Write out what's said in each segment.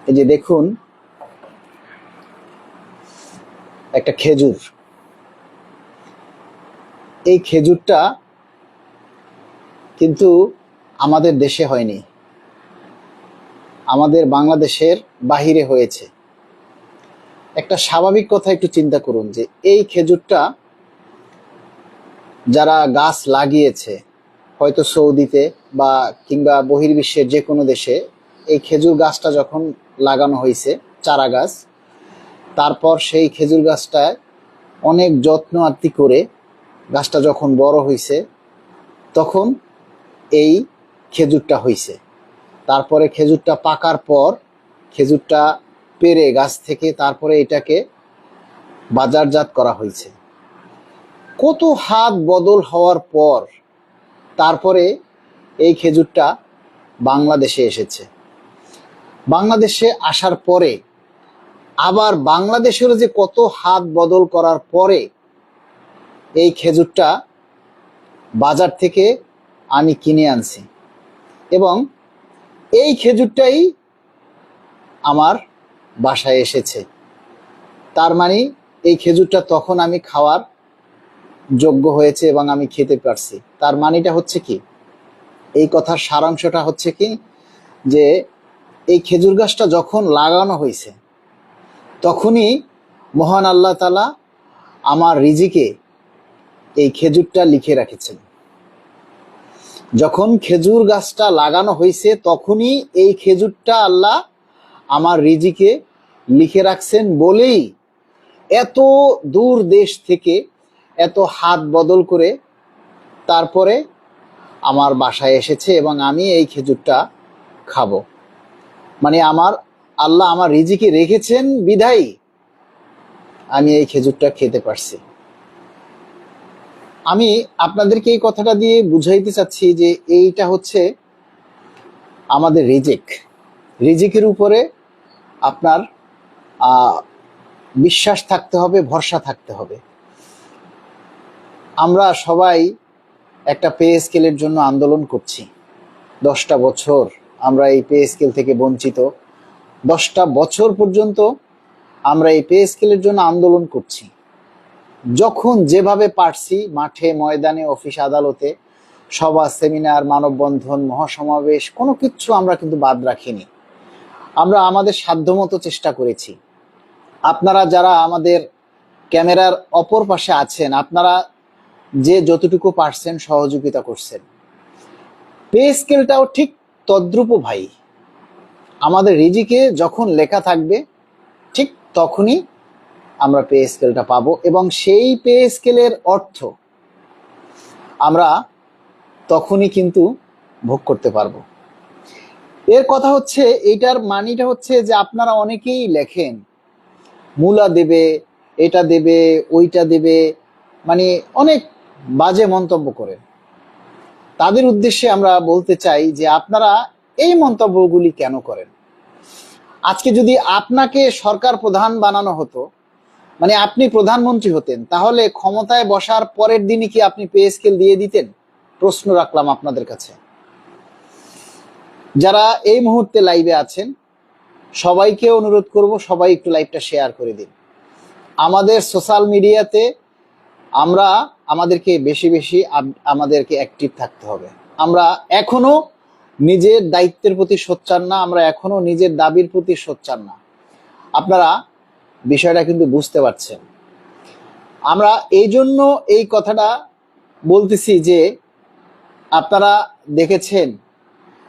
এই যে দেখুন, একটা খেজুর। এই খেজুরটা কিন্তু আমাদের দেশে হয়নি, আমাদের বাংলাদেশের বাহিরে হয়েছে। একটা স্বাভাবিক কথা একটু চিন্তা করুন যে এই খেজুরটা যারা গাছ লাগিয়েছে, হয়তো সৌদিতে বা কিংবা বহির্বিশ্বের যে কোনো দেশে, এই খেজুর গাছটা যখন লাগানো হয়েছে চারা গাছ, তারপর সেই খেজুর গাছটায় অনেক যত্ন আত্তি করে গাছটা যখন বড় হয়েছে, তখন এই খেজুরটা হয়েছে। তারপরে খেজুরটা পাকার পর খেজুরটা পেড়ে গাছ থেকে তারপরে এটাকে বাজারজাত করা হয়েছে। কত হাত বদল হওয়ার পর তারপরে এই খেজুরটা বাংলাদেশে এসেছে। বাংলাদেশে আসার পরে আবার বাংলাদেশেরও যে কত হাত বদল করার পরে এই খেজুরটা বাজার থেকে আমি কিনে আনছি, এবং এই খেজুরটাই আমার বাসায় এসেছে। তার মানে এই খেজুরটা তখন আমি খাওয়ার যোগ্য হয়েছে এবং আমি খেতে পারছি। তার মানেটা হচ্ছে কি, এই কথার সারাংশটা হচ্ছে কি, যে এই খেজুর গাছটা যখন লাগানো হয়েছে তখনই মহান আল্লাহ তাআলা আমার রিজিকে এই খেজুরটা লিখে রেখেছেন। যখন খেজুর গাছটা লাগানো হয়েছে তখনই এই খেজুরটা আল্লাহ আমার রিজিকে লিখে রাখছেন বলেই এত দূর দেশ থেকে এত হাত বদল করে তারপরে আমার বাসায় এসেছে এবং আমি এই খেজুরটা খাবো। মানে আমার আল্লাহ আমার রিজিকে রেখেছেন বিধায় আমি এই খেজুরটা খেতে পারছি। আমি আপনাদেরকে এই কথাটা দিয়ে বুঝাইতে চাচ্ছি যে এইটা হচ্ছে আমাদের রিজিকের উপরে আপনার বিশ্বাস থাকতে হবে, ভরসা থাকতে হবে। আমরা সবাই একটা পে স্কেলের জন্য আন্দোলন করছি। 10টা বছর আমরা এই পে স্কেল থেকে বঞ্চিত। 10টা বছর পর্যন্ত আমরা এই পে স্কেলের জন্য আন্দোলন করছি। যখন যেভাবে পারছি, মাঠে ময়দানে অফিস আদালতে সভা সেমিনার মানববন্ধন মহাসমাবেশ কোনো কিছু আমরা কিন্তু বাদ রাখিনি। আমরা আমাদের সাধ্যমতো চেষ্টা করেছি। আপনারা যারা আমাদের ক্যামেরার অপর পাশে আছেন, আপনারা যে যতটুকু পারছেন সহযোগিতা করছেন। পে স্কেলটাও ঠিক তদ্রূপ ভাই। আমাদের রিজিকে যখন লেখা থাকবে ঠিক তখনই আমরা পে স্কেলটা পাবো, এবং সেই পে স্কেলের অর্থ আমরা তখনই কিন্তু ভোগ করতে পারবো। এর কথা হচ্ছে, এইটার মানিটা হচ্ছে যে আপনারা অনেকেই লেখেন মূলা দেবে, এটা দেবে, ওইটা দেবে, মানে অনেক বাজে মন্তব্য করেন। তাদের উদ্দেশ্যে আমরা বলতে চাই যে আপনারা এই মন্তব্যগুলি কেন করেন? আজকে যদি আপনাকে সরকার প্রধান বানানো হতো, মানে আপনি প্রধানমন্ত্রী হতেন, তাহলে ক্ষমতায় বসার পরের দিনই কি আপনি পে স্কেল দিয়ে দিতেন? প্রশ্ন রাখলাম আপনাদের কাছে। যারা এই মুহূর্তে লাইভে আছেন সবাইকে অনুরোধ করব, সবাই একটু লাইভটা শেয়ার করে দিন। আমাদের সোশ্যাল মিডিয়াতে আমাদেরকে বেশি বেশি আমাদেরকে অ্যাক্টিভ থাকতে হবে। আমরা এখনো নিজের দায়িত্বের প্রতি সোচ্চার না, আমরা এখনো নিজের দাবির প্রতি সোচ্চার না। আপনারা বিষয়টা কিন্তু বুঝতে পারছেন। আমরা এই জন্য এই কথাটা বলতেছি যে আপনারা দেখেছেন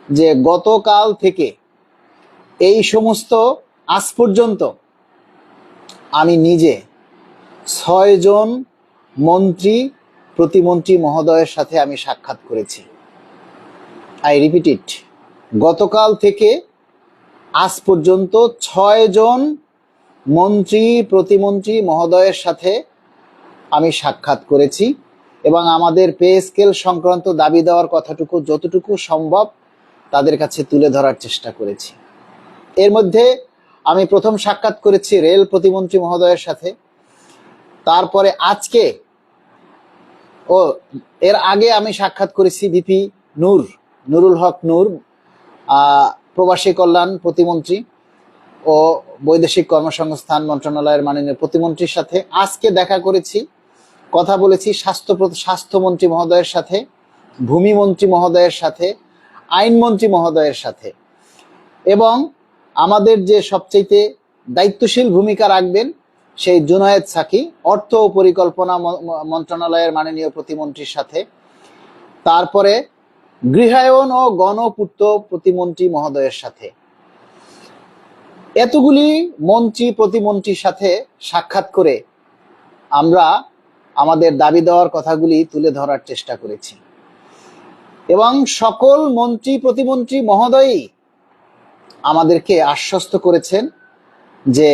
যে গতকাল থেকে এই সমস্ত আজ পর্যন্ত আমি নিজে 6 জন মন্ত্রী প্রতিমন্ত্রী মহোদয়ের সাথে আমি সাক্ষাৎ করেছি। আই রিপিট ইট, গতকাল থেকে আজ পর্যন্ত 6 জন মন্ত্রী প্রতিমন্ত্রী মহোদয়ের সাথে আমি সাক্ষাৎ করেছি এবং আমাদের পে স্কেল সংক্রান্ত দাবি দেওয়ার কথাটুকু যতটুকু সম্ভব তাদের কাছে তুলে ধরার চেষ্টা করেছি। এর মধ্যে আমি প্রথম সাক্ষাৎ করেছি রেল প্রতিমন্ত্রী মহোদয়ের সাথে, তারপরে আজকে এর আগে আমি সাক্ষাৎ করেছি ভিপি নুরুল হক নূর প্রবাসী কল্যাণ প্রতিমন্ত্রী ও বৈদেশিক কর্মসংস্থান মন্ত্রণালয়ের মাননীয় প্রতিমন্ত্রীর সাথে আজকে দেখা করেছি, কথা বলেছি স্বাস্থ্যমন্ত্রী মহোদয়ের সাথে, ভূমিমন্ত্রী মহোদয়ের সাথে, আইনমন্ত্রী মহোদয়ের সাথে, এবং আমাদের যে সবচেয়ে দায়িত্বশীল ভূমিকা রাখবেন সেই জুনায়েদ সাকি অর্থ ও পরিকল্পনা মন্ত্রণালয়ের মাননীয় প্রতিমন্ত্রীর সাথে, তারপরে গৃহায়ন ও গণপূর্ত প্রতিমন্ত্রী মহোদয়ের সাথে, এতগুলি মন্ত্রী প্রতিমন্ত্রীর সাথে সাক্ষাৎ করে আমরা আমাদের দাবি দেওয়ার কথাগুলি তুলে ধরার চেষ্টা করেছি এবং সকল মন্ত্রী প্রতিমন্ত্রী মহোদয়ই আমাদেরকে আশ্বস্ত করেছেন যে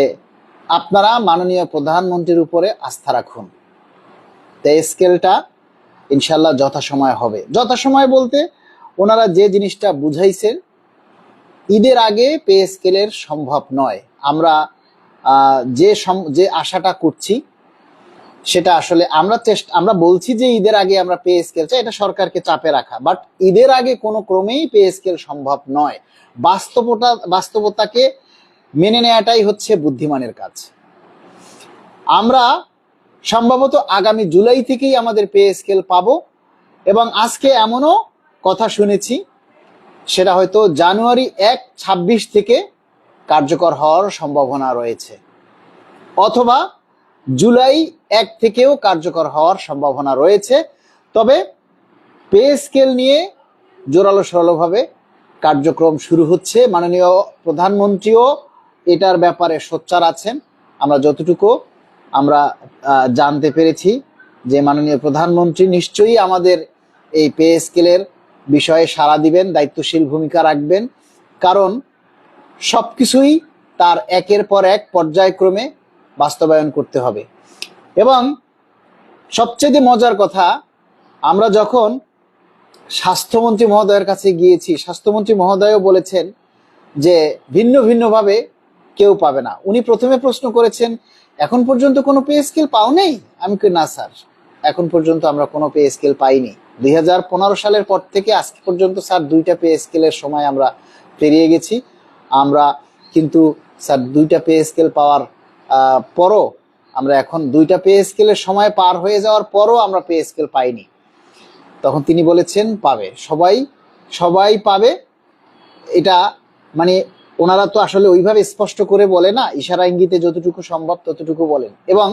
আপনারা মাননীয় প্রধানমন্ত্রীর উপরে আস্থা রাখুন, পে স্কেলটা ইনশাল্লাহ যথাসময় হবে। যথাসময় বলতে ওনারা যে জিনিসটা বুঝাইছেন, ঈদের আগে পে স্কেলের সম্ভব নয়। আমরা যে আশাটা করছি সেটা আসলে আমরা বলছি যে ঈদের আগে আমরা পে স্কেল চাই, এটা সরকারকে চাপে রাখা, বাট ঈদের আগে কোনো ক্রমেই পে স্কেল সম্ভব নয়। বাস্তবতাকে মেনে নেওয়াটাই হচ্ছে বুদ্ধিমানের কাজ। আমরা সম্ভবত আগামী জুলাই থেকেই আমাদের পে স্কেল পাবো এবং আজকে এমনও কথা শুনেছি সেটা হয়তো জানুয়ারি 1, 26 থেকে কার্যকর হওয়ার সম্ভাবনা রয়েছে, অথবা জুলাই 1 থেকেও কার্যকর হওয়ার সম্ভাবনা রয়েছে। তবে পে স্কেল নিয়ে জোরালো সরলভাবে কার্যক্রম শুরু হচ্ছে। মাননীয় প্রধানমন্ত্রীও এটার ব্যাপারে সোচ্চার আছেন। আমরা যতটুকু জানতে পেরেছি যে মাননীয় প্রধানমন্ত্রী নিশ্চয়ই আমাদের এই পে স্কেলের বিষয়ে সাড়া দিবেন, দায়িত্বশীল ভূমিকা রাখবেন, কারণ সবকিছুই তার একের পর এক পর্যায়ক্রমে বাস্তবায়ন করতে হবে। এবং সবচেয়ে মজার কথা, আমরা যখন স্বাস্থ্যমন্ত্রী মহোদয়ের কাছে গিয়েছি, স্বাস্থ্যমন্ত্রী মহোদয়ও বলেছেন যে ভিন্ন ভিন্নভাবে কেউ পাবে না। উনি প্রথমে প্রশ্ন করেছেন, এখন পর্যন্ত কোনো পে স্কেল পাও নেই? আমি কি না স্যার, এখন পর্যন্ত আমরা কোনো পে স্কেল পাইনি। 2015 সালের পর থেকে আজ পর্যন্ত স্যার 2টা পে স্কেলের সময় আমরা পেরিয়ে গেছি। আমরা কিন্তু স্যার 2টা পে স্কেল পাওয়ার পরও আমরা এখন 2টা পে স্কেলের সময় পার হয়ে যাওয়ার পরও আমরা পে স্কেল পাইনি। তখন তিনি বলেছেন পাবে, সবাই পাবে। এটা মানে ওনারা তো আসলে ওইভাবে স্পষ্ট করে বলে না, ইশারা ইঙ্গিতে যতটুকু সম্ভব ততটুকু বলেন। এবং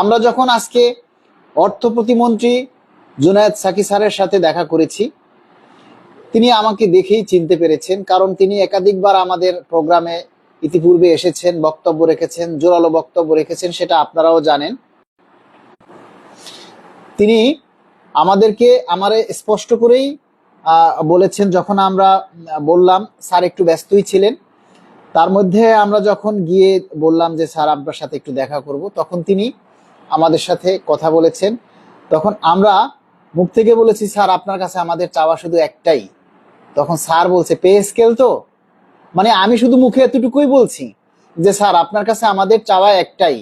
আমরা যখন আজকে অর্থ প্রতিমন্ত্রী জুনায়েদ সাকি স্যারের সাথে দেখা করেছি, তিনি আমাকে দেখেই চিনতে পেরেছেন, কারণ তিনি একাধিকবার আমাদের প্রোগ্রামে ইতিপূর্বে এসেছেন, বক্তব্য রেখেছেন, জোরালো বক্তব্য রেখেছেন, সেটা আপনারাও জানেন। তিনি আমাদেরকে স্পষ্ট করেই বলেছেন, যখন আমরা বললাম স্যার একটু ব্যস্তই ছিলেন, তার মধ্যে আমরা যখন গিয়ে বললাম যে স্যার আপনার সাথে একটু দেখা করব, তখন তিনি আমাদের সাথে কথা বলেছেন। তখন আমরা মুখ থেকে বলেছি স্যার আপনার কাছে আমাদের চাওয়া শুধু একটাই। তখন স্যার বলছে পে স্কেল তো, মানে আমি শুধু মুখে এতটুকুই বলছি যে স্যার আপনার কাছে আমাদের চাওয়া একটাই,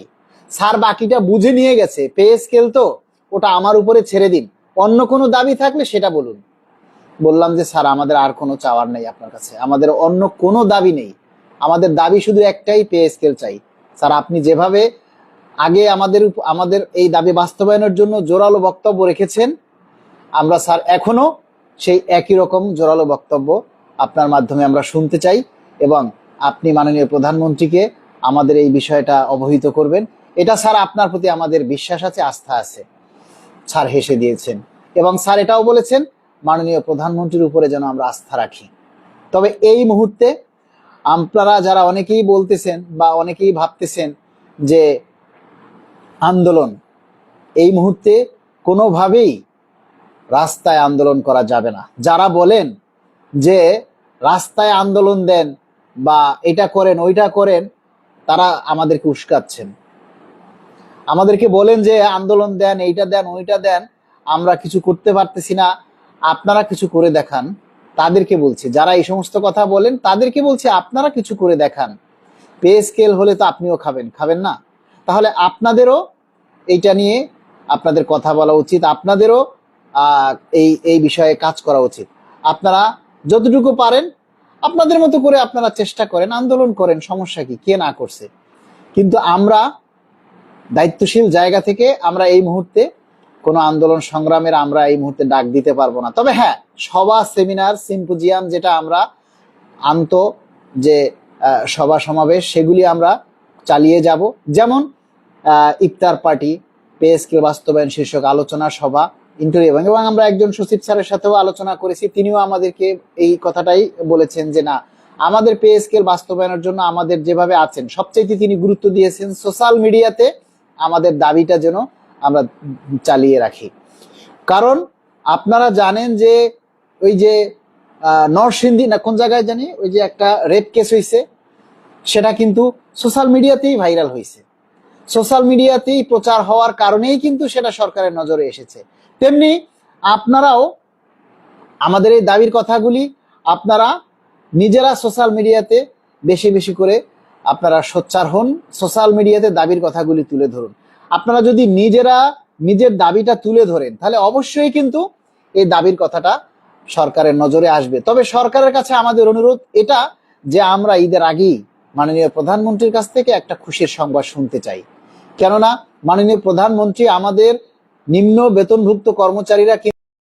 স্যার বাকিটা বুঝে নিয়ে গেছে, পে স্কেল তো ওটা আমার উপরে ছেড়ে দিন, অন্য কোনো দাবি থাকলে সেটা বলুন। বললাম যে স্যার আমাদের আর কোনো চাওয়ার নেই আপনার কাছে, আমাদের অন্য কোনো দাবি নেই, আমাদের দাবি শুধু একটাই, পে স্কেল চাই। স্যার আপনি যেভাবে আগে আমাদের এই দাবি বাস্তবায়নের জন্য জোরালো বক্তব্য রেখেছেন, আমরা স্যার এখনো সেই একই রকম জোরালো বক্তব্য আপনার মাধ্যমে আমরা শুনতে চাই এবং আপনি মাননীয় প্রধানমন্ত্রীকে আমাদের এই বিষয়টা অবহিত করবেন। এটা স্যার আপনার প্রতি আমাদের বিশ্বাস আছে, আস্থা আছে। স্যার হেসে দিয়েছেন এবং স্যার এটাও বলেছেন মাননীয় প্রধানমন্ত্রীর উপরে যেন আমরা আস্থা রাখি। তবে এই মুহূর্তে আপনারা যারা অনেকেই বলতেছেন বা অনেকেই ভাবতেছেন যে আন্দোলন, এই মুহূর্তে কোনোভাবেই রাস্তায় আন্দোলন করা যাবে না। যারা বলেন যে রাস্তায় আন্দোলন দেন বা এটা করেন ওইটা করেন, তারা আমাদেরকে উস্কাচ্ছেন। আমাদেরকে বলেন যে আন্দোলন দেন, এইটা দেন ওইটা দেন, আমরা কিছু করতে পারতেছি না, আপনারা কিছু করে দেখান। তাদেরকে বলছি, যারা এই সমস্ত কথা বলেন তাদেরকে বলছি আপনারা কিছু করে দেখান। পে স্কেল হলে তো আপনিও খাবেন না? তাহলে আপনাদেরও এইটা নিয়ে আপনাদের কথা বলা উচিত, আপনাদেরও এই বিষয়ে কাজ করা উচিত। আপনারা যতটুকু পারেন আপনাদের মতো করে আপনারা চেষ্টা করেন, আন্দোলন করেন, সমস্যা কি, কে না করছে। কিন্তু আমরা দায়িত্বশীল জায়গা থেকে আমরা এই মুহূর্তে কোনো আন্দোলন সংগ্রামের আমরা এই মুহূর্তে ডাক দিতে পারবো না। তবে হ্যাঁ, সভা, সেমিনার, সিম্পোজিয়াম, যেটা আমরা যে সভা সমাবেশ, সেগুলি আমরা চালিয়ে যাব। যেমন ইফতার পার্টি, পে স্কেল বাস্তবায়ন শীর্ষক আলোচনা সভা, ইন্টারভিউ, এবং আমরা একজন সচিব স্যারের সাথেও আলোচনা করেছি। তিনিও আমাদেরকে এই কথাটাই বলেছেন যে না, আমাদের পে স্কেল বাস্তবায়নের জন্য আমাদের যেভাবে আছেন, সবচেয়ে তিনি গুরুত্ব দিয়েছেন সোশ্যাল মিডিয়াতে আমাদের দাবিটা যেন আমরা চালিয়ে রাখি। কারণ আপনারা জানেন যে ওই যে নরসিংদী না কোন জায়গায় জানি, ওই যে একটা রেপ কেস হয়েছে, সেটা কিন্তু সোশ্যাল মিডিয়াতেই ভাইরাল হয়েছে, সোশ্যাল মিডিয়াতেই প্রচার হওয়ার কারণেই কিন্তু সেটা সরকারের নজরে এসেছে। তেমনি আপনারাও আমাদের এই দাবির কথাগুলি আপনারা নিজেরা সোশ্যাল মিডিয়াতে বেশি বেশি করে আপনারা সোচ্চার হন, সোশ্যাল মিডিয়াতে দাবির কথাগুলি তুলে ধরুন। আপনারা যদি নিজেরা নিজের দাবিটা তুলে ধরেন, তাহলে অবশ্যই কিন্তু এই দাবির কথাটা সরকারের নজরে আসবে। তবে সরকারের কাছে আমাদের অনুরোধ এটা যে আমরা ঈদের আগেই মাননীয় প্রধানমন্ত্রীর কাছ থেকে একটা খুশির সংবাদ শুনতে চাই। কেননা মাননীয় প্রধানমন্ত্রী আমাদের নিম্ন বেতনভুক্ত কর্মচারীরা